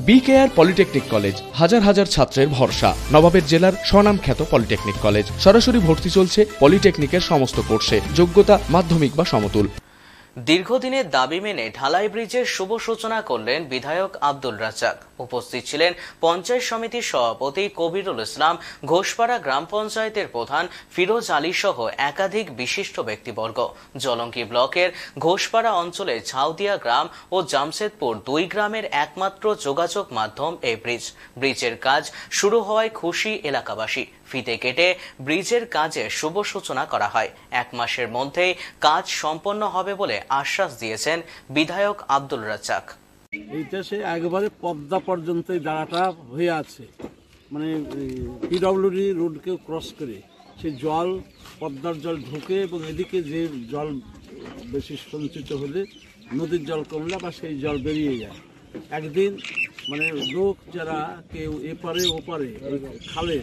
BKR polytechnic college হাজার হাজার ছাত্রের ভরসা। নবাবের জেলার স্বনামখ্যাত পলিটেকনিক কলেজ। সরাসরি ভর্তি চলছে পলিটেকনিকের সমস্ত কোর্সে। যোগ্যতা মাধ্যমিক বা সমতুল। দীর্ঘদিনের দাবি মেনে ঢালাই ব্রিজের শুভ সূচনা করলেন বিধায়ক আব্দুল রাজ্জাক। উপস্থিত ছিলেন পঞ্চায়েত সমিতির সভাপতি কবিরুল ইসলাম, ঘোষপাড়া গ্রাম পঞ্চায়েতের প্রধান ফিরোজ আলী সহ একাধিক বিশিষ্ট ব্যক্তিবর্গ। জলঙ্গি ব্লকের ঘোষপাড়া অঞ্চলে ঝাউদিয়া গ্রাম ও জামশেদপুর দুই গ্রামের একমাত্র যোগাযোগ মাধ্যম এই ব্রিজ। ব্রিজের কাজ শুরু হওয়ায় খুশি এলাকাবাসী। ফিতে কেটে ব্রিজের কাজে শুভ সূচনা করা হয়। 1 মাসের মধ্যেই কাজ সম্পন্ন হবে বলে আশ্বাস দিয়েছেন বিধায়ক আব্দুল রাজ্জাক। এইটা সে একবারে পদ্মা পর্যন্ত জায়গাটা হয়ে আছে, মানে পিডব্লিউডি রোডকে ক্রস করে সেই জল পদ্মার জল ঢুকে এবং এদিকে যে জল বেশি সঞ্চিত হলে নদীর জল কমলে বা সেই জল বেরিয়ে যায়। একদিন মানে লোক যারা কেউ এপারে ওপারে এই খালে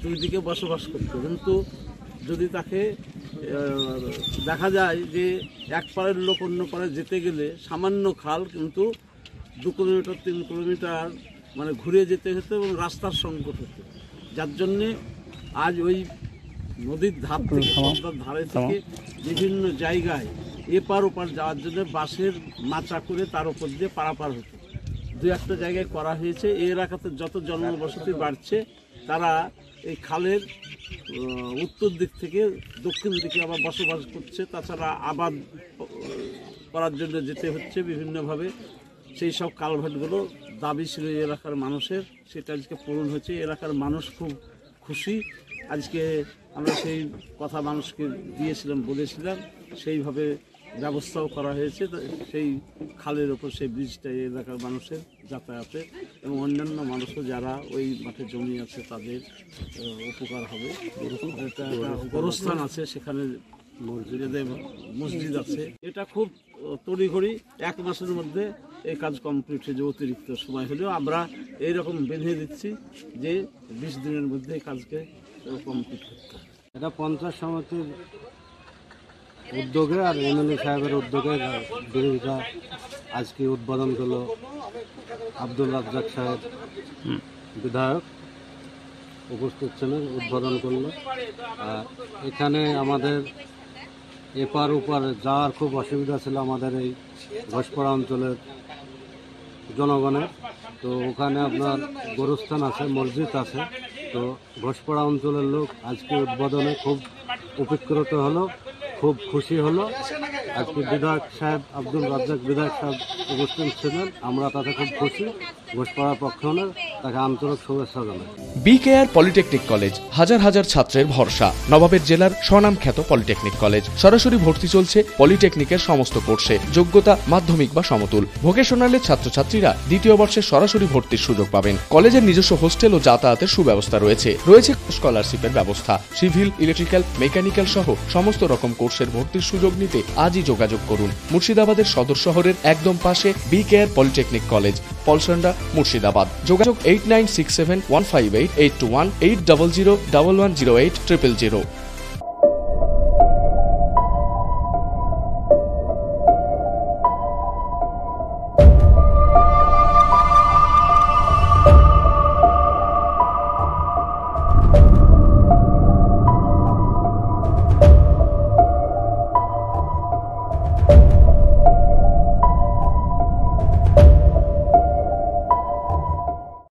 দুই দিকে বসবাস করতো, কিন্তু যদি তাকে দেখা যায় যে এক পাড়ের লোক অন্য পাড়ে যেতে গেলে সামান্য খাল, কিন্তু 2 কিলোমিটার 3 কিলোমিটার মানে ঘুরে যেতে হতো এবং রাস্তার সংকট হতো। যার জন্যে আজ ওই নদীর ধার থেকে পদ্মার ধারে থেকে বিভিন্ন জায়গায় এপার ওপার যাওয়ার জন্য বাঁশের মাচা করে তার উপর দিয়ে পারাপার হতো। 2-1টা জায়গায় করা হয়েছে। এই এলাকাতে যত জনবসতি বাড়ছে তারা এই খালের উত্তর দিক থেকে দক্ষিণ দিকে আবার বসবাস করছে। তাছাড়া আবাদ করার জন্য যেতে হচ্ছে বিভিন্নভাবে। সেই সব কালভার্টগুলো দাবি ছিল এই এলাকার মানুষের, সেটা আজকে পূরণ হয়েছে। এলাকার মানুষ খুব খুশি। আজকে আমরা সেই কথা মানুষকে দিয়েছিলাম, বলেছিলাম, সেইভাবে ব্যবস্থাও করা হয়েছে। সেই খালের ওপর সেই ব্রিজটা এই এলাকার মানুষের যাতায়াতের এবং অন্যান্য মানুষও যারা ওই মাঠে জমি আছে তাদের উপকার হবে। একটা গোরস্থান আছে, সেখানে মসজিদ আছে। এটা খুব তড়িঘড়ি 1 মাসের মধ্যে এই কাজ কমপ্লিট হয়ে যে অতিরিক্ত সময় হলেও আমরা এইরকম বেঁধে দিচ্ছি যে 20 দিনের মধ্যে এই কাজকে কমপ্লিট করতে হবে। এটা পঞ্চায়েত সমিতির উদ্যোগে আর এমএলএ সাহেবের উদ্যোগে ব্রিজটা আজকে উদ্বোধন করলো আব্দুল রাজ্জাক সাহেব বিধায়ক উপস্থিত ছিলেন, উদ্বোধন করলো। এখানে আমাদের এপার ওপার যাওয়ার খুব অসুবিধা ছিল আমাদের এই ঘোষপাড়া অঞ্চলের জনগণের। তো ওখানে আপনার গোরস্থান আছে, মসজিদ আছে। তো ঘোষপাড়া অঞ্চলের লোক আজকে উদ্বোধনে খুব উপকৃত হলো, খুব খুশি হলো। আজকে বিধায়ক সাহেব আব্দুল রাজ্জাক বিধায়ক সাহেব উপস্থিত ছিলেন, আমরা তাতে খুব খুশি। ঘোষপাড়ার পক্ষ হলে তাকে আন্তরিক শুভেচ্ছা জানাই। বিকেআর পলিটেকনিক কলেজ হাজার হাজার ছাত্রের ভরসা। নবাবের জেলার স্বনামখ্যাত পলিটেকনিক কলেজ। সরাসরি ভর্তি চলছে পলিটেকনিকের সমস্ত কোর্সে। যোগ্যতা মাধ্যমিক বা সমতুল। ভোকেশনালের ছাত্রছাত্রীরা 2য় বর্ষে সরাসরি ভর্তির সুযোগ পাবেন। কলেজের নিজস্ব হোস্টেল ও যাতায়াতের সুব্যবস্থা রয়েছে। স্কলারশিপের ব্যবস্থা। সিভিল, ইলেকট্রিক্যাল, মেকানিক্যাল সহ সমস্ত রকম কোর্সের ভর্তির সুযোগ নিতে আজই যোগাযোগ করুন। মুর্শিদাবাদের সদর শহরের একদম পাশে BKR polytechnic college, Palsanda, Murshidabad. যোগাযোগ 8967158821 8001108 000।